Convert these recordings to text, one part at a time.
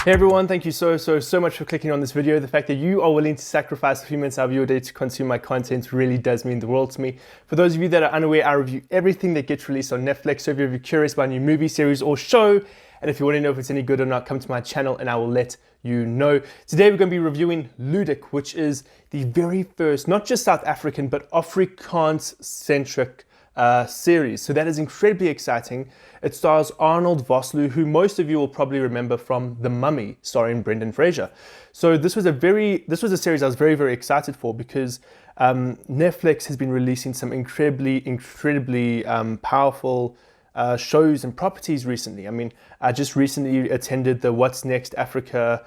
Hey everyone, thank you so much for clicking on this video. The fact that you are willing to sacrifice a few minutes out of your day to consume my content really does mean the world to me. For those of you that are unaware, I review everything that gets released on Netflix. So if you're curious about a new movie, series or show, and if you want to know if it's any good or not, come to my channel and I will let you know. Today we're going to be reviewing LUDIK, which is the very first, not just South African, but Afrikaans-centric series. So that is incredibly exciting. It stars Arnold Vosloo, who most of you will probably remember from The Mummy, starring Brendan Fraser. So this was a series I was very excited for because Netflix has been releasing some incredibly powerful shows and properties recently. I mean, I just recently attended the What's Next Africa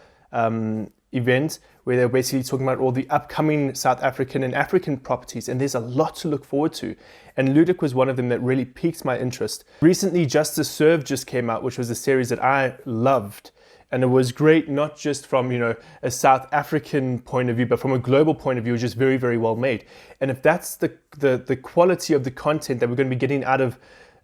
event, where they're basically talking about all the upcoming South African and African properties, and there's a lot to look forward to. And LUDIK was one of them that really piqued my interest. Recently, Justice Served just came out, which was a series that I loved. And it was great, not just from, a South African point of view, but from a global point of view. It was just very well made. And if that's the quality of the content that we're going to be getting out of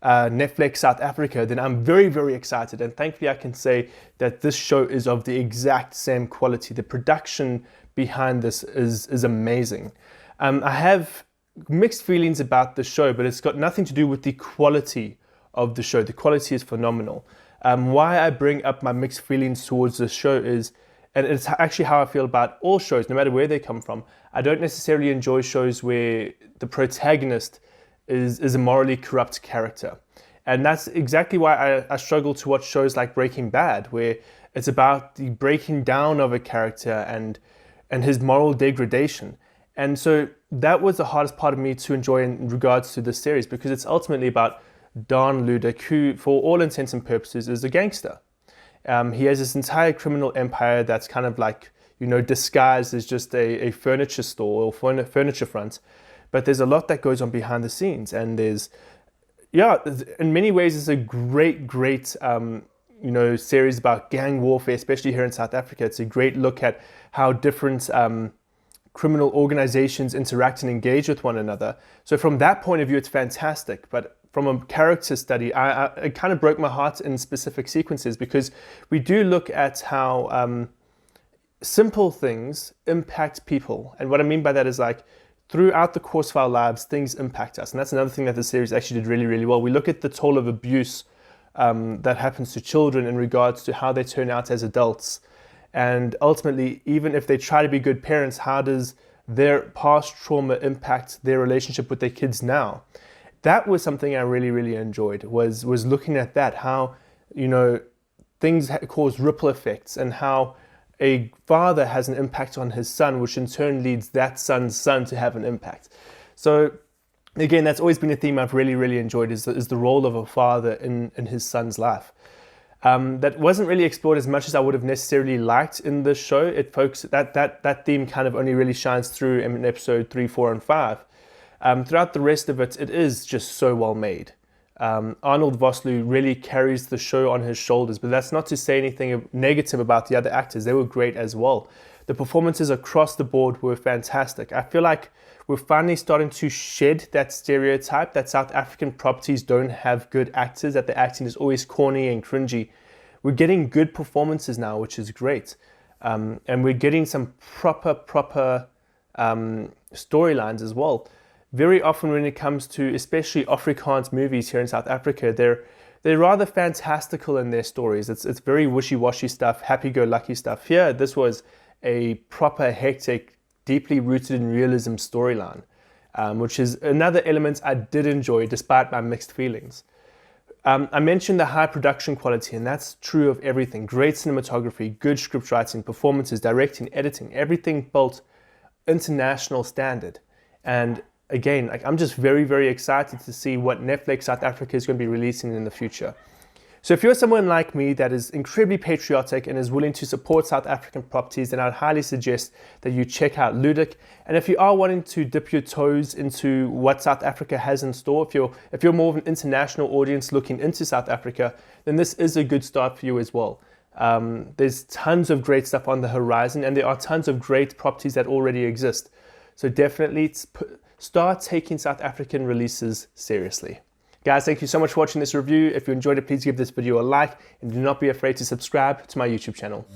Netflix South Africa, then I'm very excited. And thankfully I can say that this show is of the exact same quality. The production behind this is amazing. I have mixed feelings about the show, but it's got nothing to do with the quality of the show. The quality is phenomenal. Why I bring up my mixed feelings towards this show is, and it's actually how I feel about all shows, no matter where they come from. I don't necessarily enjoy shows where the protagonist is a morally corrupt character. And that's exactly why I struggle to watch shows like Breaking Bad, where it's about the breaking down of a character and his moral degradation. And so that was the hardest part of me to enjoy in regards to this series, because it's ultimately about Daan LUDIK, who, for all intents and purposes, is a gangster. He has this entire criminal empire that's kind of like, disguised as just a furniture store or furniture front. But there's a lot that goes on behind the scenes, and there's, in many ways, it's a great, series about gang warfare, especially here in South Africa. It's a great look at how different criminal organizations interact and engage with one another. So from that point of view, it's fantastic. But from a character study, it kind of broke my heart in specific sequences, because we do look at how simple things impact people. And what I mean by that is, like, throughout the course of our lives, things impact us. And that's another thing that the series actually did really well. We look at the toll of abuse that happens to children in regards to how they turn out as adults. And ultimately, even if they try to be good parents, how does their past trauma impact their relationship with their kids now? That was something I really enjoyed, was looking at that, how, things cause ripple effects, and how a father has an impact on his son, which in turn leads that son's son to have an impact. So again, that's always been a theme I've really enjoyed, is the role of a father in his son's life. That wasn't really explored as much as I would have necessarily liked in this show. It focuses, that theme kind of only really shines through in episode 3, 4, and 5. Throughout the rest of it, it is just so well made. Arnold Vosloo really carries the show on his shoulders, but that's not to say anything negative about the other actors. They were great as well. The performances across the board were fantastic. I feel like we're finally starting to shed that stereotype that South African properties don't have good actors, that the acting is always corny and cringy. We're getting good performances now, which is great. And we're getting some proper storylines as well. Very often when it comes to especially Afrikaans movies here in South Africa, they're rather fantastical in their stories. It's very wishy-washy stuff, happy-go-lucky stuff. Here, this was a proper, hectic, deeply rooted in realism storyline, which is another element I did enjoy despite my mixed feelings. I mentioned the high production quality, and that's true of everything. Great cinematography, good script writing, performances, directing, editing, everything built international standard. And again, like, I'm just very excited to see what Netflix South Africa is going to be releasing in the future. So if you're someone like me that is incredibly patriotic and is willing to support South African properties, then I'd highly suggest that you check out LUDIK. And if you are wanting to dip your toes into what South Africa has in store, if you're more of an international audience looking into South Africa, then this is a good start for you as well. There's tons of great stuff on the horizon, and there are tons of great properties that already exist. So definitely start taking South African releases seriously. Guys, thank you so much for watching this review. If you enjoyed it, please give this video a like and do not be afraid to subscribe to my YouTube channel.